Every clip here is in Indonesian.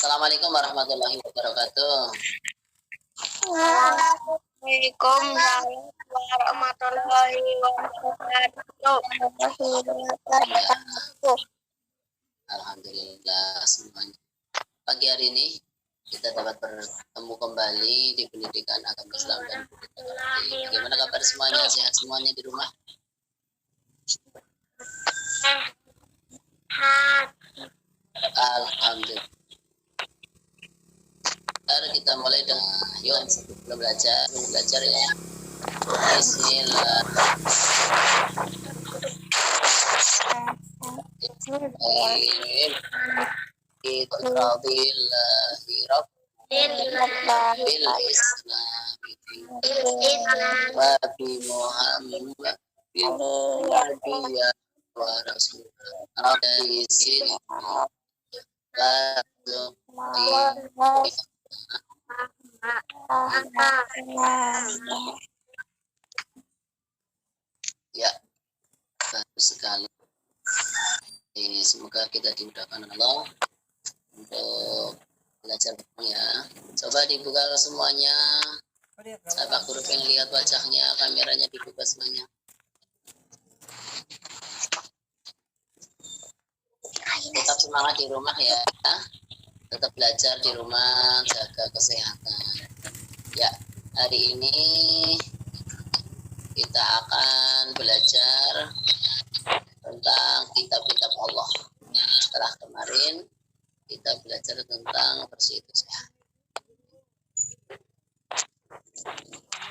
Assalamualaikum warahmatullahi wabarakatuh. Waalaikumsalam warahmatullahi wabarakatuh. Alhamdulillah semuanya. Pagi hari ini kita dapat bertemu kembali di pendidikan agama Islam dan pendidikan agama. Bagaimana kabar semuanya? Sehat semuanya di rumah? Alhamdulillah. Kita mulai dengan yuk sebelum belajar ya. Bismillah. Billahi rabbil islam wa bi Muhammad nabiyya wa rasulullah ya, bagus sekali. Semoga kita dimudahkan Allah untuk belajar ya. Coba dibuka semuanya. Saya Pak Guru pengen lihat wajahnya, kameranya dibuka semuanya. Tetap semangat di rumah ya. Tetap belajar di rumah, jaga kesehatan. Ya, hari ini kita akan belajar tentang kitab-kitab Allah. Setelah kemarin kita belajar tentang bersih itu sehat.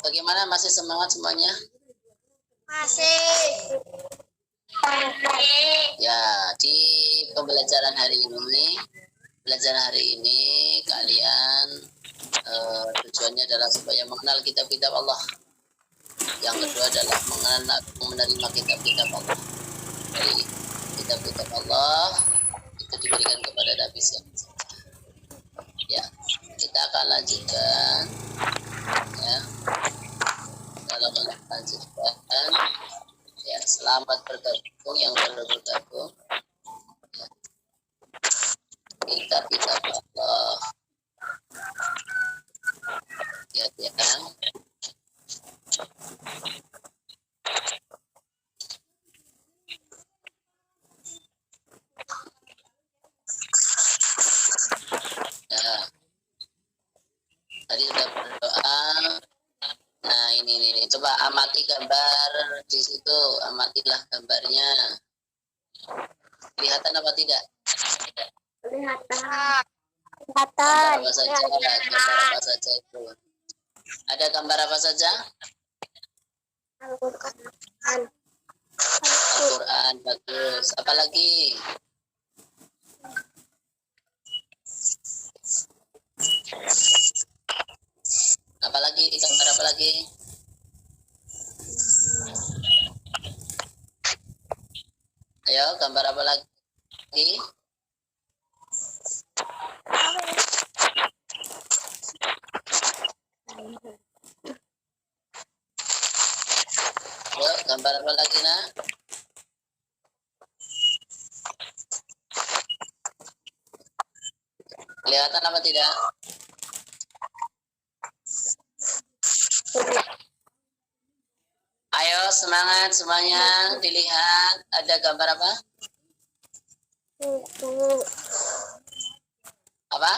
Bagaimana, masih semangat semuanya? Masih. Ya, di pembelajaran hari ini kalian tujuannya adalah supaya mengenal kitab-kitab Allah. Yang kedua adalah menerima kitab-kitab Allah. Dari kitab-kitab Allah itu diberikan kepada Nabi siapa saja. Ya, kita akan lanjutkan. Ya, kalau lanjutkan. Ya, selamat bergabung yang baru bergabung. Ya. Kitab-kitab Allah. Ya. Ya. Tadi sudah berdoa. Nah, ini coba amati gambar di situ, amatilah gambarnya. Kelihatan apa tidak? Kelihatan. Gambar apa saja? Gambar apa saja itu? Ada gambar apa saja? Al-Quran. Al-Quran, bagus. Apa lagi? Apalagi, gambar apa lagi? Ayo, gambar apa lagi? Ayo, gambar apa lagi, nak? Kelihatan apa tidak? Ayo, semangat semuanya. Dilihat, ada gambar apa? Apa?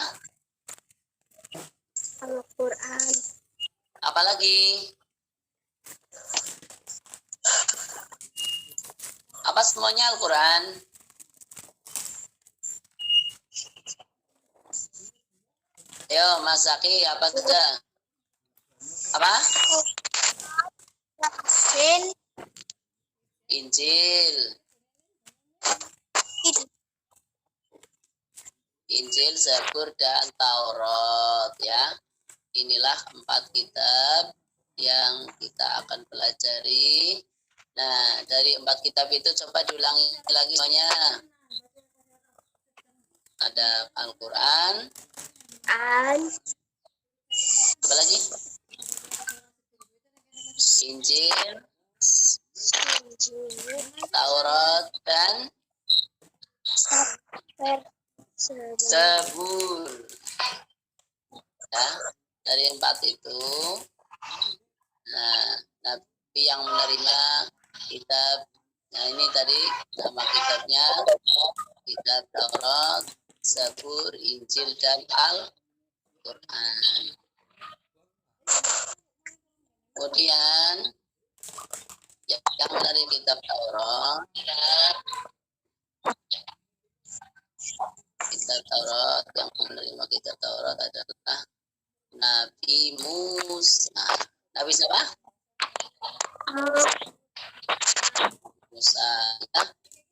Al-Quran. Apa lagi? Apa semuanya Al-Quran? Ayo, Mas Zaki, apa saja? Apa? Injil. Injil, Zabur, dan Taurat ya. Inilah 4 kitab yang kita akan pelajari. Nah, dari 4 kitab itu coba diulangi lagi semuanya. Ada Al-Quran. Apa lagi? Injil, Taurat, dan Zabur. Ya, dari 4 itu, nah, Nabi yang menerima kitab, nah ini tadi nama kitabnya, kitab Taurat, Zabur, Injil, dan Al-Quran. Kemudian yang dari kitab Taurat, yang menerima kitab Taurat adalah Nabi Musa. Nabi siapa? Musa. Ya.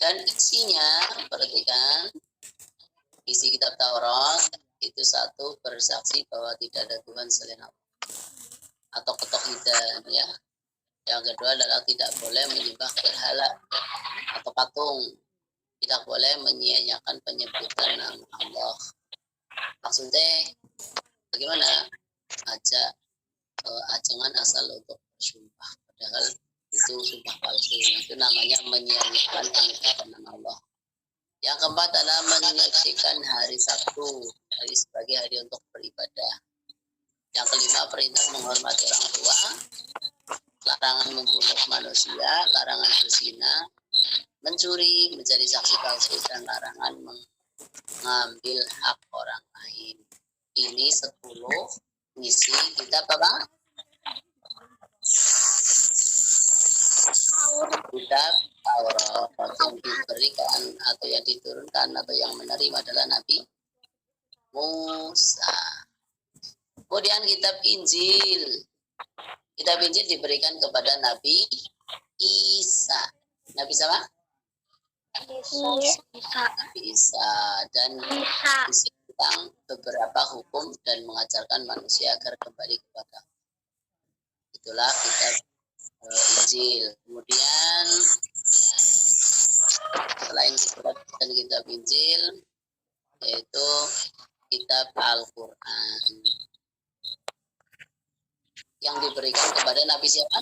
Dan isinya, perhatikan, isi kitab Taurat itu satu, bersaksi bahwa tidak ada Tuhan selain Allah atau ketauhidan, ya. Yang kedua adalah tidak boleh menyembah berhala atau patung, tidak boleh menyia-nyiakan penyebutan nama Allah. Maksudnya bagaimana? Ajangan asal untuk bersumpah, padahal itu sumpah palsu. Itu namanya menyia-nyiakan penyebutan nama Allah. Yang keempat adalah menyaksikan hari Sabtu sebagai hari untuk beribadah. Yang kelima, perintah menghormati orang tua, larangan membunuh manusia, larangan berzina, mencuri, menjadi saksi palsu, dan larangan mengambil hak orang lain. Ini 10 misi kitab apa? Kitab Taurat yang diberikan atau yang diturunkan atau yang menerima adalah Nabi Musa. Kemudian kitab Injil. Kitab Injil diberikan kepada Nabi Isa. Nabi siapa? Nabi Isa. Dan isi tentang beberapa hukum dan mengajarkan manusia agar kembali kepada Allah. Itulah kitab Injil. Kemudian selain kitab Injil, yaitu kitab Al-Quran yang diberikan kepada Nabi siapa?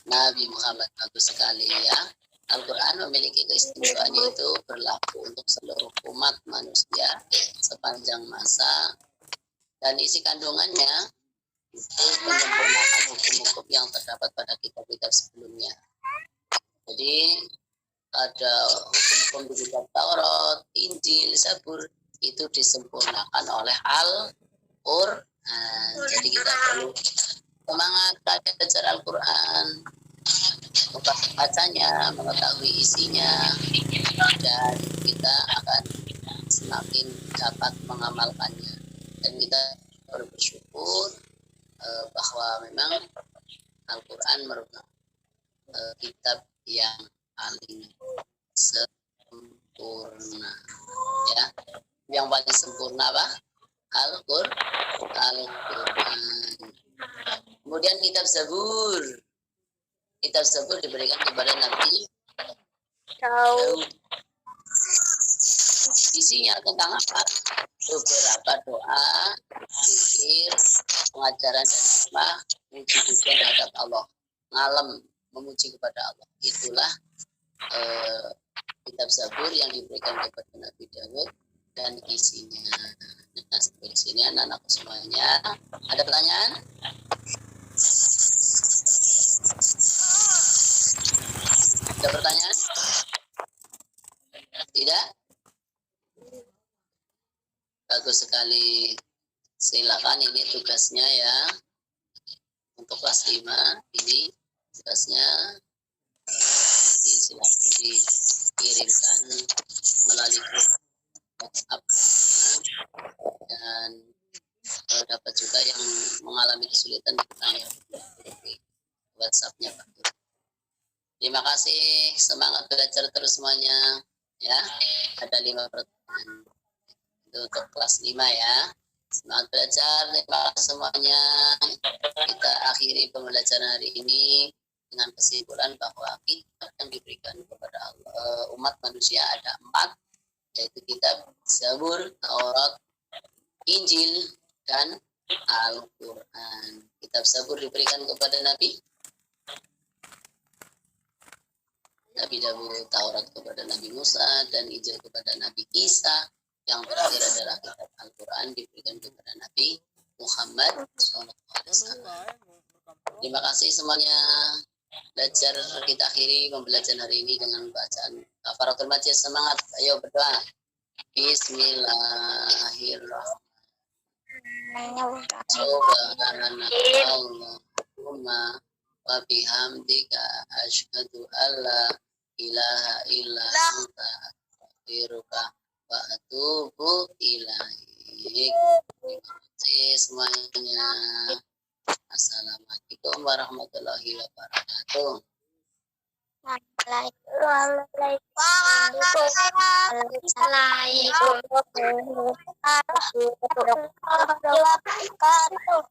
Nabi Muhammad. Bagus sekali ya. Al-Quran memiliki keistimewaan, yaitu berlaku untuk seluruh umat manusia sepanjang masa, dan isi kandungannya itu menyempurnakan hukum-hukum yang terdapat pada kitab-kitab sebelumnya. Jadi ada hukum-hukum di kitab Taurat, Injil, Zabur itu disempurnakan oleh Al-Quran. Jadi kita perlu semangat belajar Al-Quran, membacanya, mengetahui isinya, dan kita akan semakin dapat mengamalkannya. Dan kita perlu bersyukur bahwa memang Al-Quran merupakan kitab yang paling sempurna, ya. Yang paling sempurna apa? Al-Quran. Kemudian kitab Zabur. Kitab Zabur diberikan kepada Nabi Daud. Isinya tentang apa? Beberapa doa, zikir, pengajaran dan hikmah, puji-pujian terhadap Allah, ngalem, memuji kepada Allah. Itulah kitab Zabur yang diberikan kepada Nabi Daud dan isinya. Nah, sampai di sini anak-anakku semuanya. Ada pertanyaan? Ada pertanyaan? Tidak? Bagus sekali. Silakan, ini tugasnya ya. Untuk kelas 5 ini tugasnya silakan dikirimkan melalui grup WhatsApp, dan dapat juga yang mengalami kesulitan bertanya di WhatsApp-nya Pak Guru. Terima kasih, semangat belajar terus semuanya ya. Ada 5 pertanyaan itu untuk kelas 5 ya. Semangat belajar, terima kasih semuanya. Kita akhiri pembelajaran hari ini dengan kesimpulan bahwa kitab yang diberikan kepada umat manusia ada 4, yaitu kitab Zabur, Taurat, Injil, dan Al-Quran. Kitab Zabur diberikan kepada Nabi Nabi Dawud, Taurat kepada Nabi Musa, dan Injil kepada Nabi Isa. Yang terakhir adalah kitab Al-Quran diberikan kepada Nabi Muhammad SAW. Terima kasih semuanya. Belajar kita akhiri pembelajaran hari ini dengan bacaan kafaratul majlis. Semangat, ayo berdoa. Bismillahirrahmanirrahim. Subhanallahumma wa bihamdika asyhadu alla ilaha illa anta astaghfiruka wa atubu ilaik. Terima kasih semuanya. Assalamualaikum warahmatullahi wabarakatuh. Waalaikumsalam.